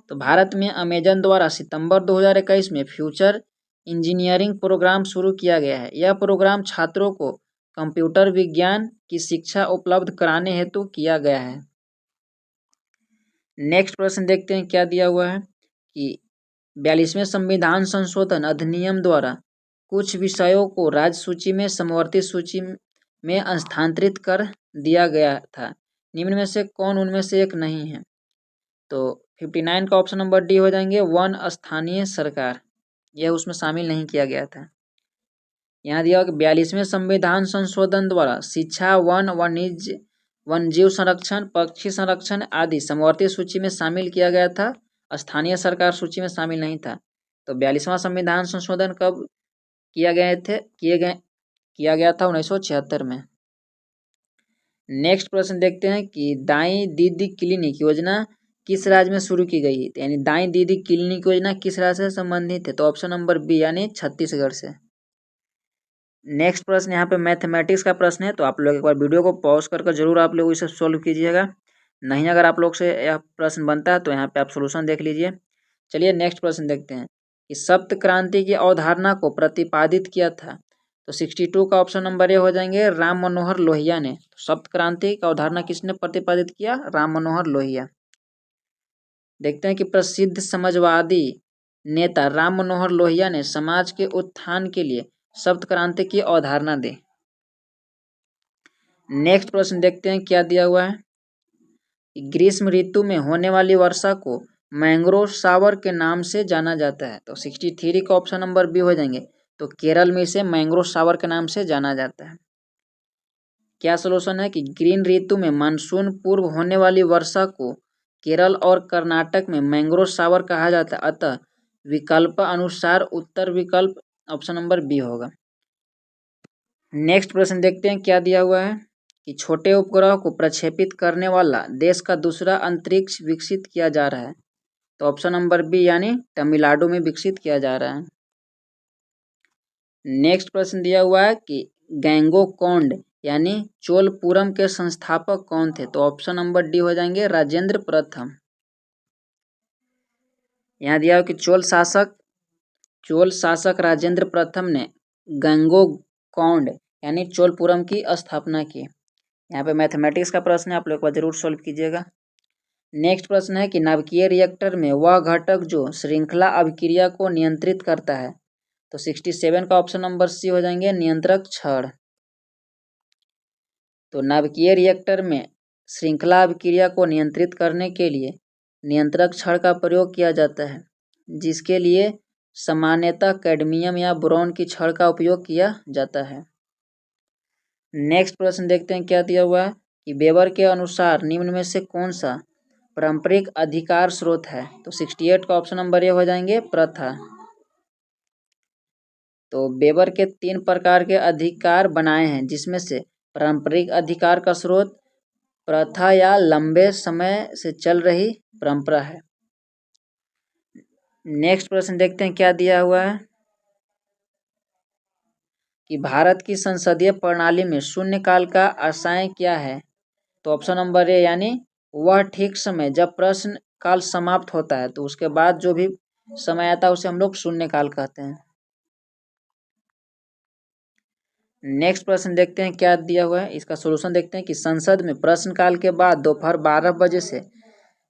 तो भारत में अमेजन द्वारा सितंबर 2021 में फ्यूचर इंजीनियरिंग प्रोग्राम शुरू किया गया है। यह प्रोग्राम छात्रों को कंप्यूटर विज्ञान की शिक्षा उपलब्ध कराने हेतु किया गया है। नेक्स्ट प्रश्न देखते हैं क्या दिया हुआ है कि 42वें संविधान संशोधन अधिनियम द्वारा कुछ विषयों को राज्य सूची में समवर्ती सूची में स्थानांतरित कर दिया गया था। निम्न में से कौन उनमें से एक नहीं है। तो 59 का ऑप्शन नंबर डी हो जाएंगे वन स्थानीय सरकार, यह उसमें शामिल नहीं किया गया था। यहाँ दिया कि 42वें संविधान संशोधन द्वारा शिक्षा, वन, वन्यजीव संरक्षण, पक्षी संरक्षण आदि समवर्ती सूची में शामिल किया गया था, स्थानीय सरकार सूची में शामिल नहीं था। तो 42वां संविधान संशोधन कब किया गया था 1976 में। नेक्स्ट प्रश्न देखते हैं कि दाई दीदी क्लिनिक योजना किस राज्य में शुरू की गई, यानी दाई दीदी क्लिनिक योजना किस राज्य से संबंधित है। तो ऑप्शन नंबर बी यानी छत्तीसगढ़ से। नेक्स्ट प्रश्न यहाँ पे मैथमेटिक्स का प्रश्न है, तो आप लोग एक बार वीडियो को पॉज कर जरूर आप लोग इसे सॉल्व कीजिएगा। नहीं अगर आप लोग से यह प्रश्न बनता है तो यहाँ पे आप सोल्यूशन देख लीजिए। चलिए नेक्स्ट प्रश्न देखते हैं कि सप्त क्रांति की अवधारणा को प्रतिपादित किया था। तो 62 का ऑप्शन नंबर ए हो जाएंगे राम मनोहर लोहिया ने। तो सप्त क्रांति का अवधारणा किसने प्रतिपादित किया, राम मनोहर लोहिया। देखते हैं कि प्रसिद्ध समाजवादी नेता राम मनोहर लोहिया ने समाज के उत्थान के लिए सप्त क्रांति की अवधारणा दी। नेक्स्ट प्रश्न देखते हैं क्या दिया हुआ है। ग्रीष्म ऋतु में होने वाली वर्षा को मैंग्रोव शावर के नाम से जाना जाता है। तो 63 का ऑप्शन नंबर बी हो जाएंगे। तो केरल में इसे मैंग्रोव शावर के नाम से जाना जाता है। क्या सलूशन है कि ग्रीन ऋतु में मानसून पूर्व होने वाली वर्षा को केरल और कर्नाटक में मैंग्रोव शावर कहा जाता है। अतः विकल्प अनुसार उत्तर विकल्प ऑप्शन नंबर बी होगा। नेक्स्ट प्रश्न देखते हैं क्या दिया हुआ है कि छोटे उपग्रह को प्रक्षेपित करने वाला देश का दूसरा अंतरिक्ष विकसित किया जा रहा है। तो ऑप्शन नंबर बी यानी तमिलनाडु में विकसित किया जा रहा है। नेक्स्ट प्रश्न दिया हुआ है कि गैंगोकोंड यानी चोलपुरम के संस्थापक कौन थे। तो ऑप्शन नंबर डी हो जाएंगे राजेंद्र प्रथम। यहाँ दिया हुआ कि चोल शासक राजेंद्र प्रथम ने गैंगोकोंड यानी चोलपुरम की स्थापना की। यहाँ पे मैथमेटिक्स का प्रश्न है, आप लोग जरूर सॉल्व कीजिएगा। नेक्स्ट प्रश्न है कि नाभिकीय रिएक्टर में वह घटक जो श्रृंखला अभिक्रिया को नियंत्रित करता है। तो 67 का ऑप्शन नंबर सी हो जाएंगे नियंत्रक छड़। तो नाभिकीय रिएक्टर में श्रृंखला अभिक्रिया को नियंत्रित करने के लिए नियंत्रक छड़ का प्रयोग किया जाता है, जिसके लिए सामान्यतः कैडमियम या बोरॉन की छड़ का उपयोग किया जाता है। नेक्स्ट प्रश्न देखते हैं क्या दिया हुआ है कि वेबर के अनुसार निम्न में से कौन सा पारंपरिक अधिकार स्रोत है। तो 68 का ऑप्शन नंबर ए हो जाएंगे प्रथा। तो वेबर के 3 प्रकार के अधिकार बनाए हैं, जिसमें से पारंपरिक अधिकार का स्रोत प्रथा या लंबे समय से चल रही परंपरा है। नेक्स्ट प्रश्न देखते हैं क्या दिया हुआ है कि भारत की संसदीय प्रणाली में शून्यकाल का आशय क्या है। तो ऑप्शन नंबर ए यानी वह ठीक समय जब प्रश्न काल समाप्त होता है, तो उसके बाद जो भी समय आता है उसे हम लोग शून्यकाल कहते हैं। नेक्स्ट प्रश्न देखते हैं क्या दिया हुआ है, इसका सॉल्यूशन देखते हैं कि संसद में प्रश्नकाल के बाद दोपहर 12 बजे से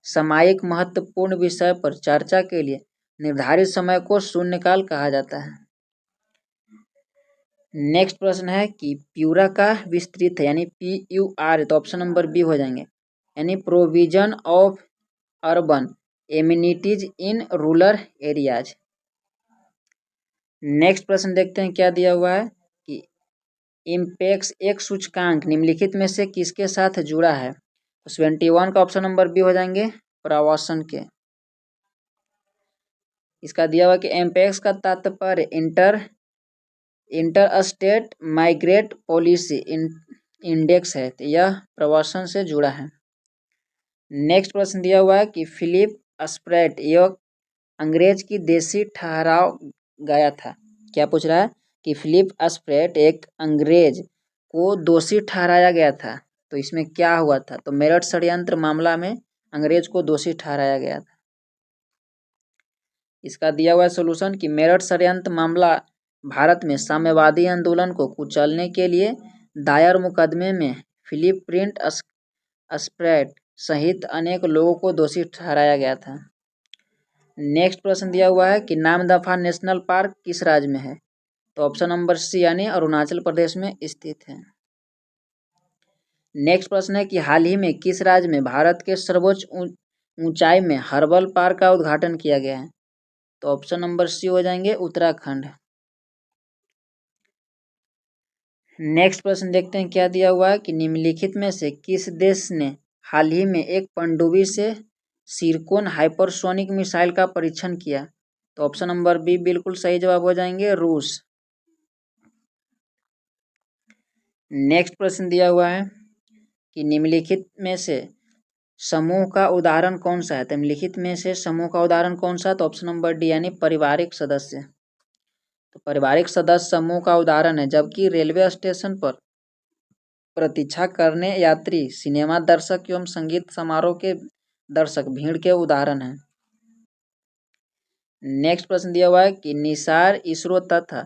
सामयिक महत्वपूर्ण विषय पर चर्चा के लिए निर्धारित समय को शून्यकाल कहा जाता है। नेक्स्ट प्रश्न है कि प्यूरा का विस्तृत है यानी PUR, तो ऑप्शन नंबर बी हो जाएंगे यानी provision of urban amenities in rural areas. Next प्रश्न देखते हैं क्या दिया हुआ है कि इम्पेक्स एक सूचकांक निम्नलिखित में से किसके साथ जुड़ा है। तो 71 का ऑप्शन नंबर बी हो जाएंगे प्रवासन के। इसका दिया हुआ कि एम्पेक्स का तात्पर्य inter state migrate policy index है, तो यह प्रवासन से जुड़ा है। नेक्स्ट प्रश्न दिया हुआ है कि फिलिप स्प्रेट अंग्रेज की देशी ठहराव गया था। क्या पूछ रहा है कि फिलिप एस्प्रेट एक अंग्रेज को दोषी ठहराया गया था, तो इसमें क्या हुआ था? तो मेरठ षड्यंत्र मामला में अंग्रेज को दोषी ठहराया गया था। इसका दिया हुआ सोल्यूशन कि मेरठ षड्यंत्र मामला भारत में साम्यवादी आंदोलन को कुचलने के लिए दायर मुकदमे में फिलिप प्रिंट एस्प्रेट सहित अनेक लोगों को दोषी ठहराया गया था। नेक्स्ट प्रश्न दिया हुआ है कि नामदफा नेशनल पार्क किस राज्य में है? तो ऑप्शन नंबर सी यानी अरुणाचल प्रदेश में स्थित है। नेक्स्ट प्रश्न है कि हाल ही में किस राज्य में भारत के सर्वोच्च ऊंचाई में हर्बल पार्क का उद्घाटन किया गया है? तो ऑप्शन नंबर सी हो जाएंगे उत्तराखंड। नेक्स्ट प्रश्न देखते हैं क्या दिया हुआ है कि निम्नलिखित में से किस देश ने हाल ही में एक पनडुब्बी से सिरकोन हाइपरसोनिक मिसाइल का परीक्षण किया? तो ऑप्शन नंबर बी बिल्कुल सही जवाब हो जाएंगे रूस। नेक्स्ट प्रश्न दिया हुआ है कि निम्नलिखित में से समूह का उदाहरण कौन सा है? तो निम्नलिखित में से समूह का उदाहरण कौन सा? तो ऑप्शन नंबर डी यानी पारिवारिक सदस्य। तो पारिवारिक सदस्य समूह का उदाहरण है, जबकि रेलवे स्टेशन पर प्रतीक्षा करने यात्री, सिनेमा दर्शक एवं संगीत समारोह के दर्शक भीड़ के उदाहरण हैं। नेक्स्ट प्रश्न दिया हुआ है कि निसार, इसरो तथा ...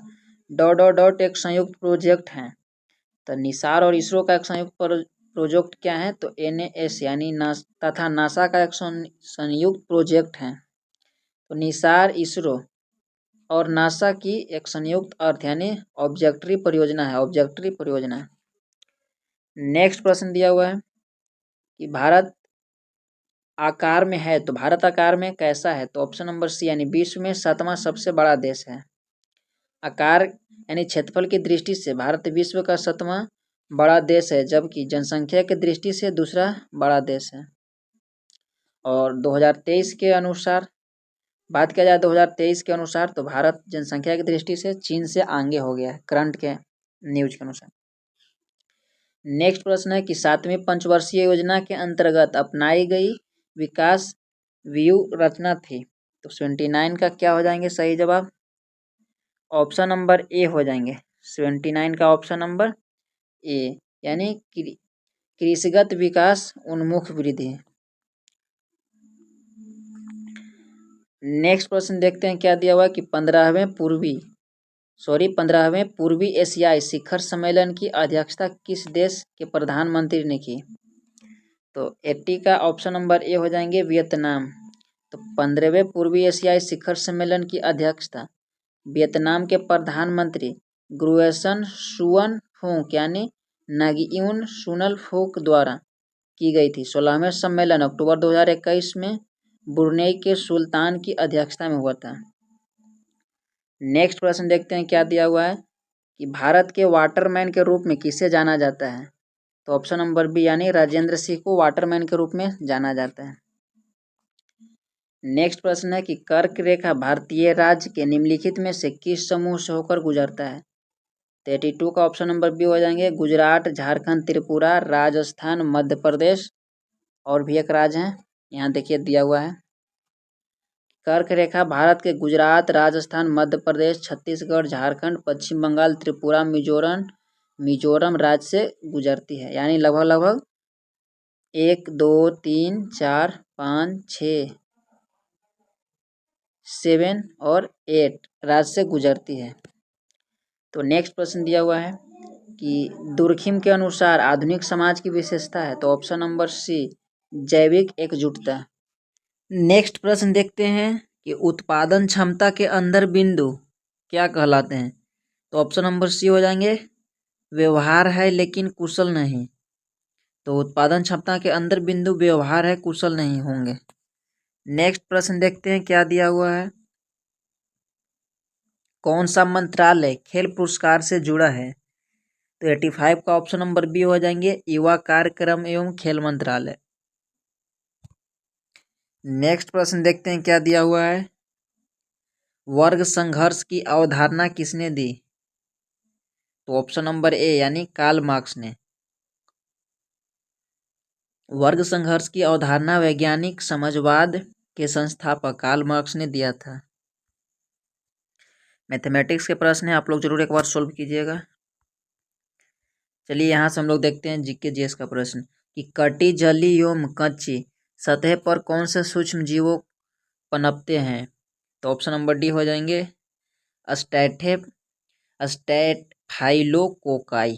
एक संयुक्त प्रोजेक्ट हैं। तो निसार और इसरो का एक संयुक्त प्रोजेक्ट क्या है? तो NAS यानी तथा नासा का एक संयुक्त प्रोजेक्ट है। तो निसार, इसरो और नासा की एक संयुक्त अर्थ यानी ऑब्जेक्टरी परियोजना है, ऑब्जेक्टरी परियोजना। नेक्स्ट प्रश्न दिया हुआ है कि भारत आकार में है, तो भारत आकार में कैसा है? तो ऑप्शन नंबर सी यानी विश्व में 7वां सबसे बड़ा देश है। आकार यानी क्षेत्रफल की दृष्टि से भारत विश्व का 7वां बड़ा देश है, जबकि जनसंख्या की दृष्टि से दूसरा बड़ा देश है। और 2023 के अनुसार बात किया जाए 2023 के अनुसार तो भारत जनसंख्या की दृष्टि से चीन से आगे हो गया है, करंट के न्यूज के अनुसार। नेक्स्ट प्रश्न है कि 7वीं पंचवर्षीय योजना के अंतर्गत अपनाई गई विकास व्यू रचना थी। तो 79 का क्या हो जाएंगे सही जवाब? ऑप्शन नंबर ए हो जाएंगे। 79 का ऑप्शन नंबर ए यानी कृषिगत विकास उन्मुख वृद्धि। नेक्स्ट प्रश्न देखते हैं क्या दिया हुआ है कि 15वें पूर्वी एशियाई शिखर सम्मेलन की अध्यक्षता किस देश के प्रधानमंत्री ने की? तो 80 का ऑप्शन नंबर ए हो जाएंगे वियतनाम। तो 15वें पूर्वी एशियाई शिखर सम्मेलन की अध्यक्षता वियतनाम के प्रधानमंत्री ग्रुएसन सुअन फूक यानी नागियुन सुनल फूक द्वारा की गई थी। 16वें सम्मेलन अक्टूबर 2021 में ब्रुनेई के सुल्तान की अध्यक्षता में हुआ था। नेक्स्ट प्रश्न देखते हैं क्या दिया हुआ है कि भारत के वाटरमैन के रूप में किसे जाना जाता है? तो ऑप्शन नंबर बी यानी राजेंद्र सिंह को वाटरमैन के रूप में जाना जाता है। नेक्स्ट प्रश्न है कि कर्क रेखा भारतीय राज्य के निम्नलिखित में से किस समूह से होकर गुजरता है? 32 का ऑप्शन नंबर बी हो जाएंगे गुजरात, झारखंड, त्रिपुरा, राजस्थान, मध्य प्रदेश और भी एक राज्य है, यहाँ देखिए दिया हुआ है। कर्क रेखा भारत के गुजरात, राजस्थान, मध्य प्रदेश, छत्तीसगढ़, झारखंड, पश्चिम बंगाल, त्रिपुरा, मिजोरम राज्य से गुजरती है, यानी लगभग 1 2 3 4 5 6 7 और 8 राज्य से गुजरती है। तो नेक्स्ट प्रश्न दिया हुआ है कि दुर्खिम के अनुसार आधुनिक समाज की विशेषता है। तो ऑप्शन नंबर सी जैविक एकजुटता। नेक्स्ट प्रश्न देखते हैं कि उत्पादन क्षमता के अंदर बिंदु क्या कहलाते हैं? तो ऑप्शन नंबर सी हो जाएंगे व्यवहार है लेकिन कुशल नहीं। तो उत्पादन क्षमता के अंदर बिंदु व्यवहार है, कुशल नहीं होंगे। नेक्स्ट प्रश्न देखते हैं क्या दिया हुआ है, कौन सा मंत्रालय खेल पुरस्कार से जुड़ा है? तो 85 का ऑप्शन नंबर बी हो जाएंगे युवा कार्यक्रम एवं खेल मंत्रालय। नेक्स्ट प्रश्न देखते हैं क्या दिया हुआ है, वर्ग संघर्ष की अवधारणा किसने दी? तो ऑप्शन नंबर ए यानी कार्ल मार्क्स ने। वर्ग संघर्ष की अवधारणा वैज्ञानिक समाजवाद के संस्थापक कार्ल मार्क्स ने दिया था। मैथमेटिक्स के प्रश्न है, आप लोग जरूर एक बार सोल्व कीजिएगा। चलिए यहाँ से हम लोग देखते हैं जीके जीएस का प्रश्न कि कटी जली एवं कच्ची सतह पर कौन से सूक्ष्म जीवों पनपते हैं। तो ऑप्शन नंबर डी हो जाएंगे स्टैफाइलोकोकाई।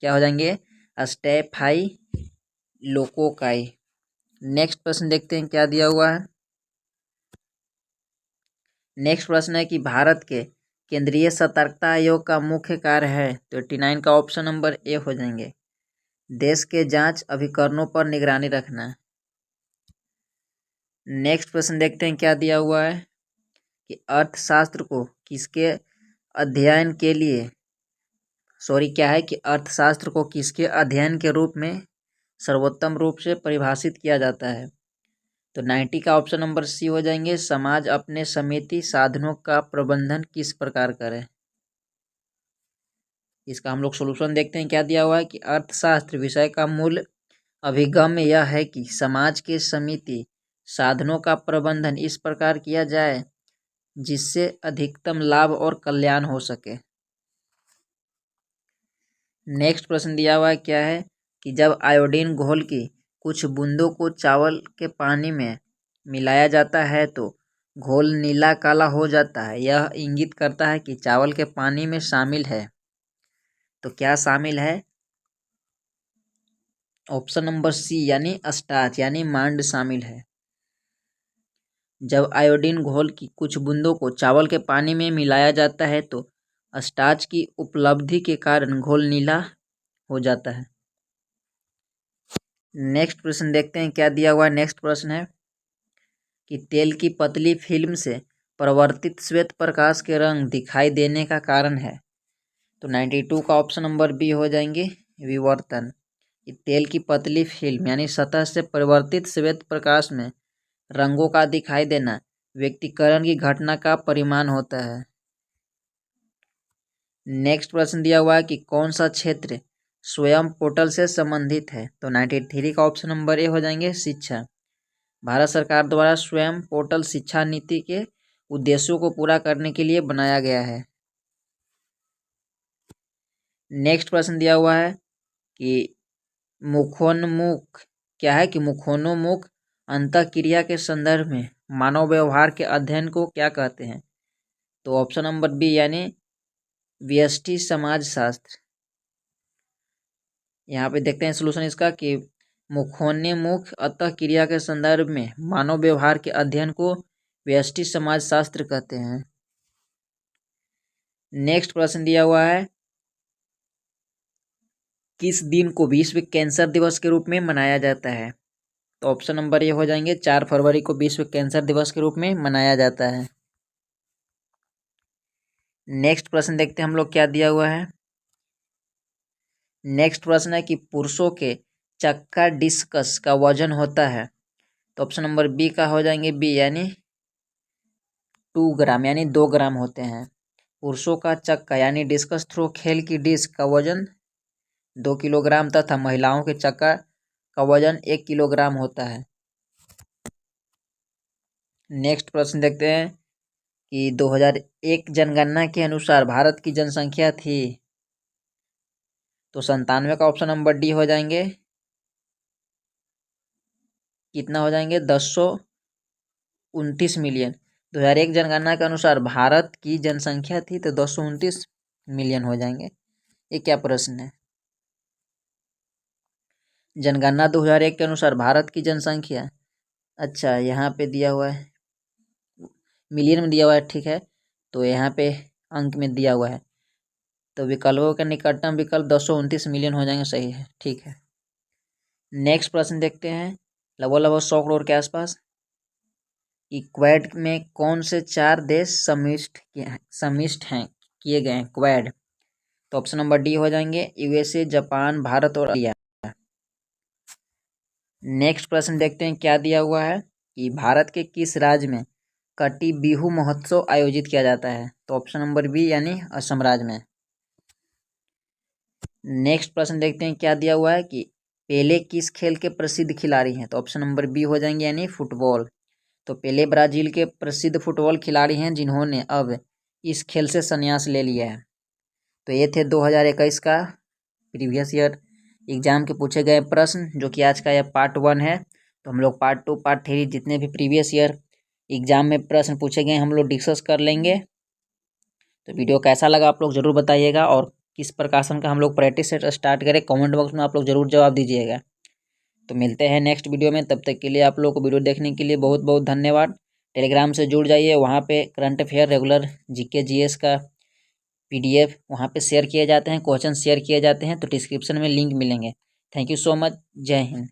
क्या हो जाएंगे? स्टैफाइलोकोकाई। नेक्स्ट प्रश्न देखते हैं क्या दिया हुआ है। नेक्स्ट प्रश्न है कि भारत के केंद्रीय सतर्कता आयोग का मुख्य कार्य है। तो 89 का ऑप्शन नंबर ए हो जाएंगे देश के जांच अभिकरणों पर निगरानी रखना। नेक्स्ट प्रश्न देखते हैं क्या दिया हुआ है कि अर्थशास्त्र को किसके अध्ययन के लिए अर्थशास्त्र को किसके अध्ययन के रूप में सर्वोत्तम रूप से परिभाषित किया जाता है। तो 90 का ऑप्शन नंबर सी हो जाएंगे समाज अपने समिति साधनों का प्रबंधन किस प्रकार करे। इसका हम लोग सॉल्यूशन देखते हैं क्या दिया हुआ है कि अर्थशास्त्र विषय का मूल अभिगम यह है कि समाज के समिति साधनों का प्रबंधन इस प्रकार किया जाए जिससे अधिकतम लाभ और कल्याण हो सके। नेक्स्ट प्रश्न दिया हुआ है क्या है कि जब आयोडीन घोल की कुछ बूंदों को चावल के पानी में मिलाया जाता है तो घोल नीला काला हो जाता है, यह इंगित करता है कि चावल के पानी में शामिल है। तो क्या शामिल है? ऑप्शन नंबर सी यानी स्टार्च यानी मांड शामिल है। जब आयोडीन घोल की कुछ बूंदों को चावल के पानी में मिलाया जाता है तो स्टार्च की उपलब्धि के कारण घोल नीला हो जाता है। नेक्स्ट प्रश्न देखते हैं क्या दिया हुआ है। नेक्स्ट प्रश्न है कि तेल की पतली फिल्म से परावर्तित श्वेत प्रकाश के रंग दिखाई देने का कारण है। तो 92 का ऑप्शन नंबर बी हो जाएंगे विवर्तन। तेल की पतली फिल्म यानी सतह से परिवर्तित श्वेत प्रकाश में रंगों का दिखाई देना व्यक्तिकरण की घटना का परिमाण होता है। नेक्स्ट प्रश्न दिया हुआ है कि कौन सा क्षेत्र स्वयं पोर्टल से संबंधित है। तो 93 का ऑप्शन नंबर ए हो जाएंगे शिक्षा। भारत सरकार द्वारा स्वयं पोर्टल शिक्षा नीति के उद्देश्यों को पूरा करने के लिए बनाया गया है। नेक्स्ट प्रश्न दिया हुआ है कि मुखोन्मुख क्या है कि मुखोन्मुख अंतःक्रिया के संदर्भ में मानव व्यवहार के अध्ययन को क्या कहते हैं। तो ऑप्शन नंबर बी यानी व्यष्टि समाजशास्त्र। यहाँ पे देखते हैं सोल्यूशन इसका कि मुखोन्मुख अंतःक्रिया के संदर्भ में मानव व्यवहार के अध्ययन को व्यष्टि समाजशास्त्र कहते हैं। नेक्स्ट प्रश्न दिया हुआ है किस दिन को विश्व कैंसर दिवस के रूप में मनाया जाता है। तो ऑप्शन नंबर ए हो जाएंगे 4 फरवरी को विश्व कैंसर दिवस के रूप में मनाया जाता है। नेक्स्ट प्रश्न देखते हैं हम लोग क्या दिया हुआ है। नेक्स्ट प्रश्न है कि पुरुषों के चक्का डिस्कस का वजन होता है। तो ऑप्शन नंबर बी का हो जाएंगे बी यानी 2 ग्राम यानी 2 ग्राम होते हैं। पुरुषों का चक्का यानी डिस्कस थ्रो खेल की डिस्क का वजन 2 किलोग्राम तथा महिलाओं के चक्का का वजन 1 किलोग्राम होता है। नेक्स्ट प्रश्न देखते हैं कि 2001 जनगणना के अनुसार भारत की जनसंख्या थी। तो 97 का ऑप्शन नंबर डी हो जाएंगे कितना हो जाएंगे 1029 मिलियन। 2001 जनगणना के अनुसार भारत की जनसंख्या थी तो 1029 मिलियन हो जाएंगे। ये क्या प्रश्न है? जनगणना 2001 के अनुसार भारत की जनसंख्या, अच्छा यहाँ पे दिया हुआ है मिलियन में दिया हुआ है, ठीक है। तो यहाँ पे अंक में दिया हुआ है तो विकल्पों का निकटतम विकल्प 229 मिलियन हो जाएंगे, सही है, ठीक है। नेक्स्ट प्रश्न देखते हैं लगभग 100 करोड़ के आसपास कि क्वेड में कौन से 4 देश सम्मिलित किए गए हैं क्वेड। तो ऑप्शन नंबर डी हो जाएंगे यूएसए, जापान, भारत और इंडिया। नेक्स्ट प्रश्न देखते हैं क्या दिया हुआ है कि भारत के किस राज्य में कटी बिहू महोत्सव आयोजित किया जाता है। तो ऑप्शन नंबर बी यानी असम राज्य में। नेक्स्ट प्रश्न देखते हैं क्या दिया हुआ है कि पेले किस खेल के प्रसिद्ध खिलाड़ी हैं। तो ऑप्शन नंबर बी हो जाएंगे यानी फुटबॉल। तो पेले ब्राज़ील के प्रसिद्ध फुटबॉल खिलाड़ी हैं जिन्होंने अब इस खेल से संन्यास ले लिया है। तो ये थे 2021 का प्रीवियस ईयर एग्जाम के पूछे गए प्रश्न, जो कि आज का यह पार्ट 1 है। तो हम लोग पार्ट 2 पार्ट 3 जितने भी प्रीवियस ईयर एग्जाम में प्रश्न पूछे गए हम लोग डिस्कस कर लेंगे। तो वीडियो कैसा लगा आप लोग ज़रूर बताइएगा, और किस प्रकाशन का हम लोग प्रैक्टिस सेट स्टार्ट करें कमेंट बॉक्स में आप लोग ज़रूर जवाब दीजिएगा। तो मिलते हैं नेक्स्ट वीडियो में, तब तक के लिए आप लोग को वीडियो देखने के लिए बहुत बहुत धन्यवाद। टेलीग्राम से जुड़ जाइए, वहाँ पे current affair regular GK GS का PDF वहाँ पे शेयर किए जाते हैं, क्वेश्चन शेयर किए जाते हैं। तो डिस्क्रिप्शन में लिंक मिलेंगे। Thank you so much. जय हिंद।